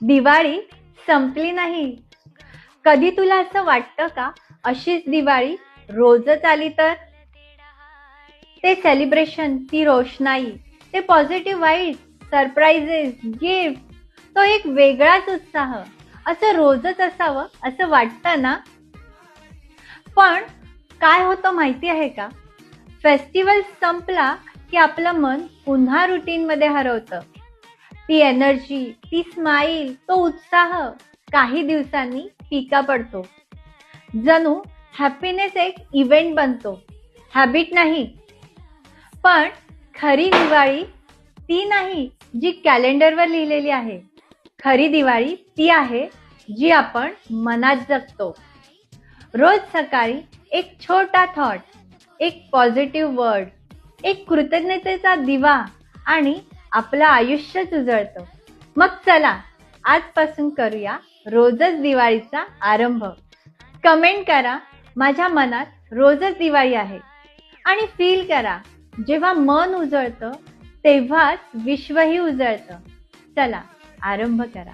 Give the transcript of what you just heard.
दिवाळी संपली नाही. कधी तुला असं वाटतं का अशीच दिवाळी रोजच आली तर? ते सेलिब्रेशन, ती रोषणाई, ते पॉझिटिव्ह वाईब, सरप्राइजेस, गिफ्ट, तो एक वेगळाच उत्साह. असं रोजच असावं असं वाटतं ना? पण काय होतं माहिती आहे का? फेस्टिवल संपला की आपलं मन पुन्हा रुटीन मध्ये हरवतं. ती एनर्जी, ती स्माईल, तो उत्साह काही दिवसांनी फिका पडतो. जणू हॅपीनेस एक इव्हेंट बनतो, हॅबिट नाही. पण खरी दिवाळी ती नाही जी कॅलेंडरवर लिहिलेली आहे. खरी दिवाळी ती आहे जी आपण मनात जगतो. रोज सकाळी एक छोटा थॉट, एक पॉझिटिव्ह वर्ड, एक कृतज्ञतेचा दिवा आणि आपलं आयुष्यच उजळतं. मग चला आजपासून करूया रोजच दिवाळीचा आरंभ. कमेंट करा, माझ्या मनात रोजच दिवाळी आहे आणि फील करा, जेव्हा मन उजळतं तेव्हाच विश्वही उजळतं. चला आरंभ करा.